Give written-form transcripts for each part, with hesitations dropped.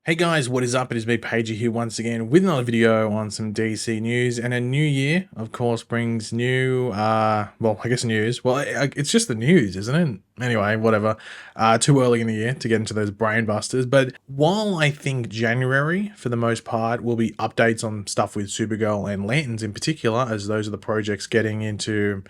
Hey guys, what is up? It is me, Pagey here once again with another video on some DC news. And a new year, of course, brings new, well, I guess news. Well, it's just the news, isn't it? Anyway, whatever. Too early in the year to get into those brain busters. But while I think January, for the most part, will be updates on stuff with Supergirl and Lanterns in particular, as those are the projects getting into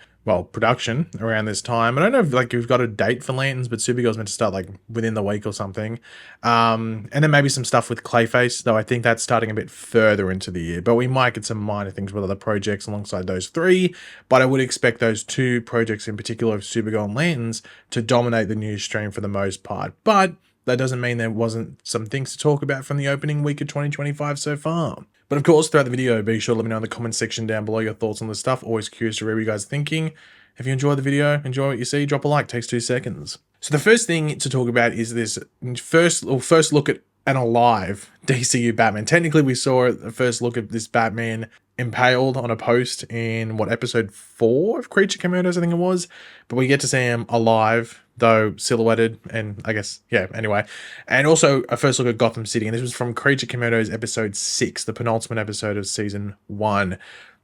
production around this time. I don't know if like we've got a date for Lanterns, but Supergirl's meant to start like within the week or something. And then maybe some stuff with Clayface, though I think that's starting a bit further into the year. But we might get some minor things with other projects alongside those three. But I would expect those two projects in particular of Supergirl and Lanterns to dominate the news stream for the most part. But that doesn't mean there wasn't some things to talk about from the opening week of 2025 so far. But of course, throughout the video, be sure to let me know in the comment section down below your thoughts on this stuff. Always curious to read what you guys are thinking. If you enjoy the video, enjoy what you see, drop a like, takes 2 seconds. So the first thing to talk about is this first look at an alive DCU Batman. Technically, we saw the first look at this Batman impaled on a post in episode 4 of Creature Commandos, I think it was. But we get to see him alive, though silhouetted, and I guess, yeah, anyway. And also a first look at Gotham City, and this was from Creature Commandos episode 6, the penultimate episode of season 1.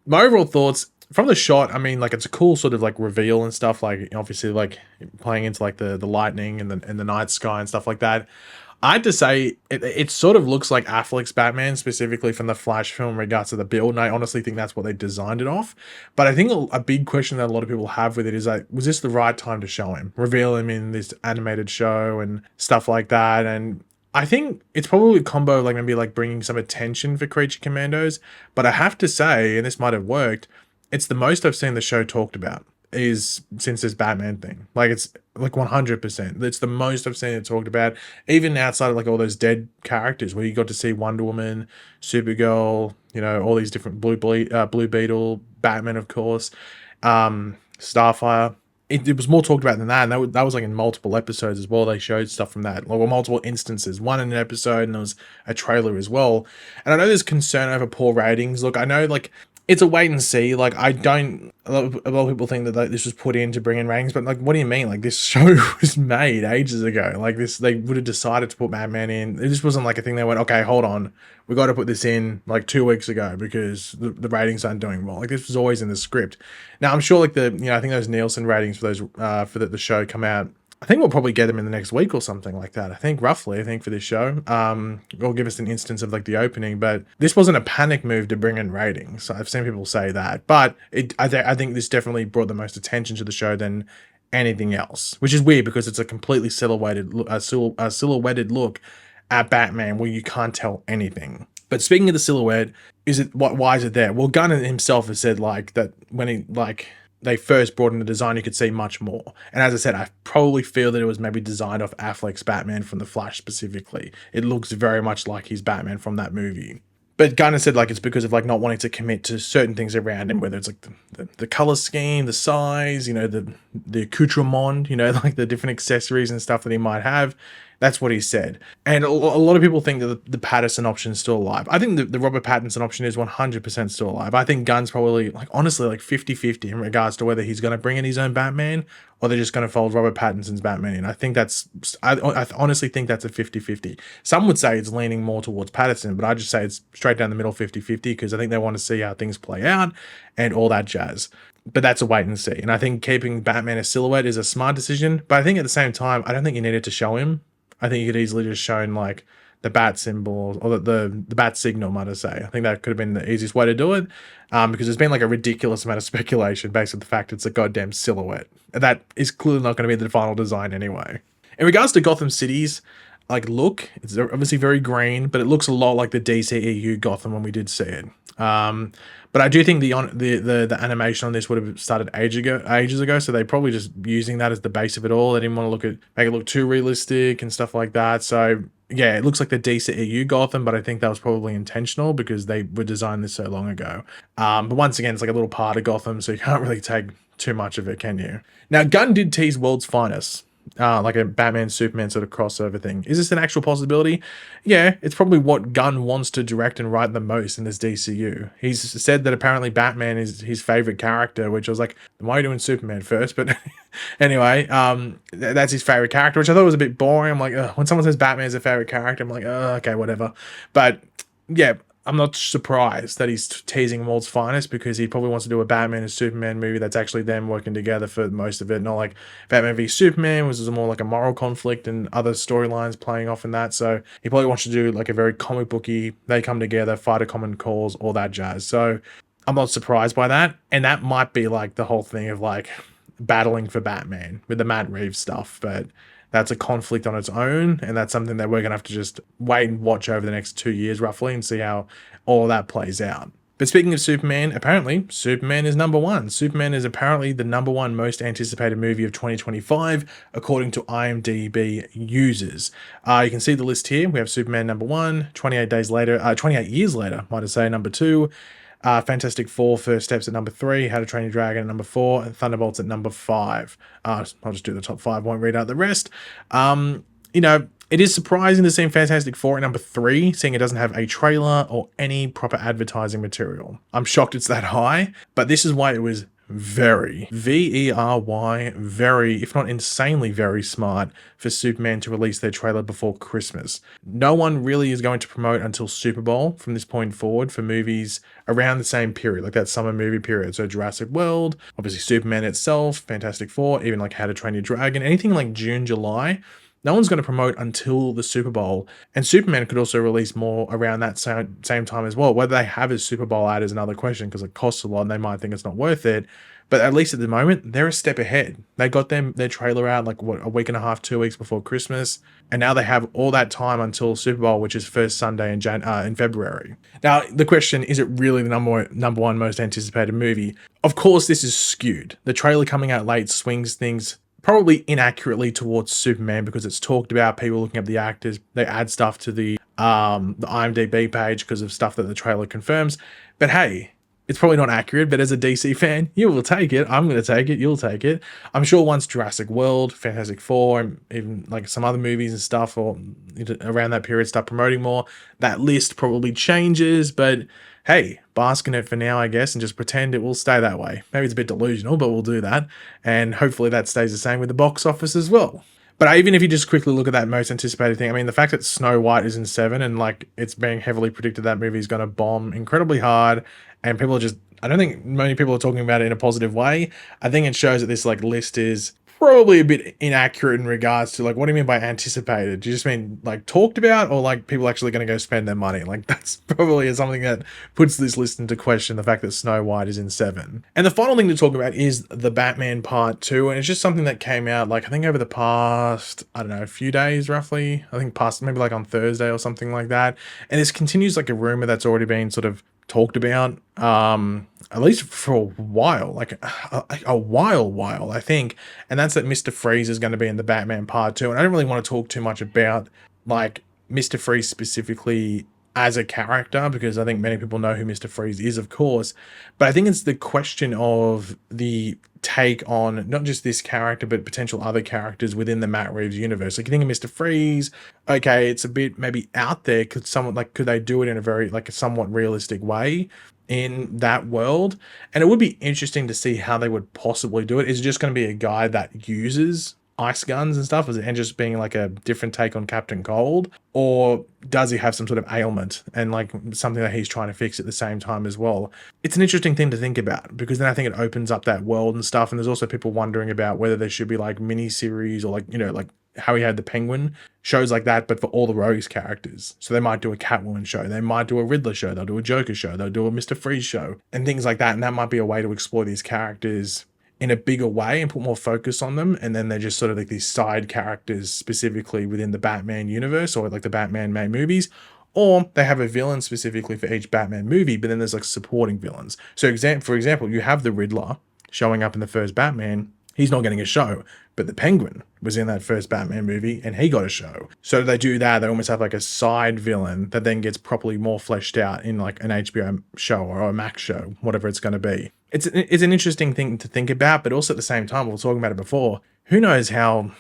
My overall thoughts from the shot, I mean, like, it's a cool sort of like reveal and stuff, like obviously like playing into like the lightning and the night sky and stuff like that. I had to say it sort of looks like Affleck's Batman, specifically from the Flash film in regards to the build, and I honestly think that's what they designed it off. But I think a big question that a lot of people have with it is like, was this the right time to show him, reveal him in this animated show and stuff like that? And I think it's probably a combo, like maybe like bringing some attention for Creature Commandos. But I have to say, and this might have worked, it's the most I've seen the show talked about is since this Batman thing. Like, it's like 100%. It's the most I've seen it talked about, even outside of like all those dead characters where you got to see Wonder Woman, Supergirl, you know, all these different Blue Beetle, Batman, of course, Starfire. It was more talked about than that, and that was like in multiple episodes as well. They showed stuff from that, like, well, multiple instances. One in an episode, and there was a trailer as well. And I know there's concern over poor ratings. Look, I know like it's a wait and see. Like, I don't. A lot of people think that like, this was put in to bring in ratings, but like, what do you mean? Like, this show was made ages ago. Like, this, they would have decided to put Batman in. This wasn't like a thing they went, okay, hold on, we got to put this in like 2 weeks ago because the ratings aren't doing well. Like, this was always in the script. Now, I'm sure like I think those Nielsen ratings for those for the show come out. I think we'll probably get them in the next week or something like that. I think for this show. Or give us an instance of like the opening, but this wasn't a panic move to bring in ratings. I've seen people say that, but I think this definitely brought the most attention to the show than anything else, which is weird because it's a completely silhouetted look at Batman where you can't tell anything. But speaking of the silhouette, why is it there? Well, Gunn himself has said like that when he they first brought in the design, you could see much more. And as I said, I probably feel that it was maybe designed off Affleck's Batman from The Flash specifically. It looks very much like his Batman from that movie. But Gunn said like it's because of like not wanting to commit to certain things around him, whether it's like the color scheme, the size, you know, the accoutrement, you know, like the different accessories and stuff that he might have. That's what he said. And a lot of people think that the Pattinson option is still alive. I think the Robert Pattinson option is 100% still alive. I think Gunn's probably, like, honestly, like 50-50 in regards to whether he's going to bring in his own Batman or they're just going to fold Robert Pattinson's Batman in. I honestly think that's a 50-50. Some would say it's leaning more towards Pattinson, but I just say it's straight down the middle 50-50 because I think they want to see how things play out and all that jazz. But that's a wait and see. And I think keeping Batman a silhouette is a smart decision. But I think at the same time, I don't think you needed to show him. I think you could easily just shown like the bat symbol or the bat signal, might I say. I think that could have been the easiest way to do it, because there's been like a ridiculous amount of speculation based on the fact it's a goddamn silhouette. That is clearly not going to be the final design anyway. In regards to Gotham City's like look, it's obviously very green, but it looks a lot like the DCEU Gotham when we did see it. But I do think the animation on this would have started ages ago, so they probably just using that as the base of it all. They didn't want to make it look too realistic and stuff like that. So yeah, it looks like the DCEU Gotham, but I think that was probably intentional because they were designed this so long ago. But once again, it's like a little part of Gotham, so you can't really take too much of it, can you? Now, Gunn did tease World's Finest. like a Batman Superman sort of crossover thing. Is this an actual possibility? Yeah, it's probably what Gunn wants to direct and write the most in this DCU. He's said that apparently Batman is his favorite character, which I was like, why are you doing Superman first? But anyway, that's his favorite character, which I thought was a bit boring. I'm like, ugh, when someone says Batman is a favorite character, I'm like, okay, whatever. But yeah, I'm not surprised that he's teasing world's finest, because he probably wants to do a Batman and Superman movie that's actually them working together for most of it, not like Batman v Superman, which is more like a moral conflict and other storylines playing off in that. So he probably wants to do like a very comic booky, they come together, fight a common cause, all that jazz. So I'm not surprised by that. And that might be like the whole thing of like battling for Batman with the Matt Reeves stuff, but that's a conflict on its own, and that's something that we're going to have to just wait and watch over the next 2 years roughly and see how all of that plays out. But speaking of Superman, apparently Superman is number one. Superman is apparently the number one most anticipated movie of 2025, according to IMDb users. You can see the list here. We have Superman number one, 28 years later, might I say, number two. Fantastic Four First Steps at number 3, How to Train Your Dragon at number 4, and Thunderbolts at number 5. I'll just do the top 5, won't read out the rest. You know, it is surprising to see Fantastic Four at number 3, seeing it doesn't have a trailer or any proper advertising material. I'm shocked it's that high, but this is why it was very, V-E-R-Y, very, if not insanely very smart for Superman to release their trailer before Christmas. No one really is going to promote until Super Bowl from this point forward for movies around the same period, like that summer movie period. So Jurassic World, obviously Superman itself, Fantastic Four, even like How to Train Your Dragon, anything like June, July, no one's going to promote until the Super Bowl. And Superman could also release more around that same time as well. Whether they have a Super Bowl ad is another question, because it costs a lot and they might think it's not worth it. But at least at the moment, they're a step ahead. They got their trailer out like a week and a half, 2 weeks before Christmas. And now they have all that time until Super Bowl, which is first Sunday in February. Now, the question, is it really the number one most anticipated movie? Of course, this is skewed. The trailer coming out late swings things probably inaccurately towards Superman, because it's talked about, people looking up the actors, they add stuff to the IMDb page because of stuff that the trailer confirms. But hey, it's probably not accurate, but as a DC fan, you will take it. I'm going to take it. You'll take it. I'm sure once Jurassic World, Fantastic Four, and even like some other movies and stuff, or around that period, start promoting more, that list probably changes. But hey, bask in it for now, I guess, and just pretend it will stay that way. Maybe it's a bit delusional, but we'll do that. And hopefully that stays the same with the box office as well. But even if you just quickly look at that most anticipated thing, I mean, the fact that Snow White is in 7 and like it's being heavily predicted that movie is going to bomb incredibly hard, and people are just, I don't think many people are talking about it in a positive way. I think it shows that this like list is probably a bit inaccurate in regards to like, what do you mean by anticipated? Do you just mean like talked about, or like people actually going to go spend their money? Like that's probably something that puts this list into question, the fact that Snow White is in 7. And the final thing to talk about is the Batman Part 2, and it's just something that came out like I think over the past, I don't know, a few days roughly. I think past maybe like on Thursday or something like that. And this continues like a rumor that's already been sort of talked about at least for a while, like a while, I think. And that's that Mr. Freeze is going to be in the Batman Part 2. And I don't really want to talk too much about like Mr. Freeze specifically as a character, because I think many people know who Mr. Freeze is, of course. But I think it's the question of the take on not just this character, but potential other characters within the Matt Reeves universe. Like you think of Mr. Freeze, okay, it's a bit maybe out there. Could they do it in a very like a somewhat realistic way in that world? And it would be interesting to see how they would possibly do it. Is it just going to be a guy that uses ice guns and stuff, and just being like a different take on Captain Cold? Or does he have some sort of ailment and like something that he's trying to fix at the same time as well? It's an interesting thing to think about, because then I think it opens up that world and stuff. And there's also people wondering about whether there should be like mini series or like, you know, like how he had the Penguin, shows like that, but for all the Rogues characters. So they might do a Catwoman show, they might do a Riddler show, they'll do a Joker show, they'll do a Mr. Freeze show and things like that. And that might be a way to explore these characters in a bigger way and put more focus on them. And then they're just sort of like these side characters specifically within the Batman universe, or like the Batman main movies. Or they have a villain specifically for each Batman movie, but then there's like supporting villains. So for example, you have the Riddler showing up in the first Batman. He's not getting a show, but the Penguin was in that first Batman movie and he got a show. So they do that. They almost have like a side villain that then gets properly more fleshed out in like an HBO show or a Max show, whatever it's going to be. It's an interesting thing to think about, but also at the same time, we were talking about it before, who knows how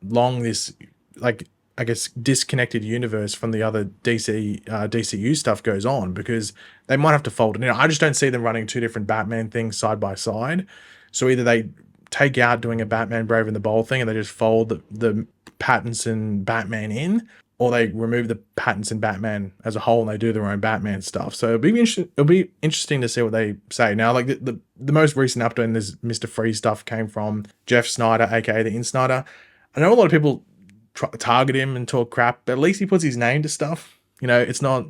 long this, like, I guess, disconnected universe from the other DCU stuff goes on, because they might have to fold it in. I just don't see them running two different Batman things side by side. So either they take out doing a Batman Brave and the Bold thing and they just fold the Pattinson Batman in, or they remove the Pattinson Batman as a whole and they do their own Batman stuff. So it'll be interesting to see what they say. Now, like the most recent update in this Mr. Freeze stuff came from Jeff Snyder, aka the Insnyder. I know a lot of people target him and talk crap, but at least he puts his name to stuff. You know, it's not,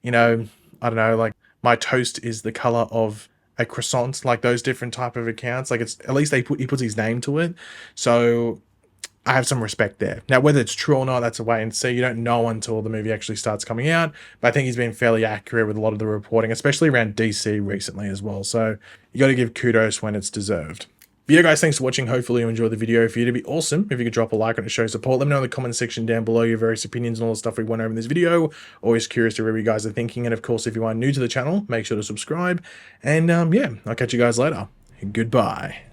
you know, I don't know, like my toast is the color of a croissant, like those different type of accounts. Like, it's at least he puts his name to it. So I have some respect there. Now, whether it's true or not, that's a wait and see. You don't know until the movie actually starts coming out. But I think he's been fairly accurate with a lot of the reporting, especially around DC recently as well. So you got to give kudos when it's deserved. But yeah, guys, thanks for watching. Hopefully you enjoyed the video. For you to be awesome, if you could drop a like on it, show support. Let me know in the comment section down below your various opinions and all the stuff we went over in this video. Always curious to hear what you guys are thinking. And of course, if you are new to the channel, make sure to subscribe. And yeah, I'll catch you guys later. Goodbye.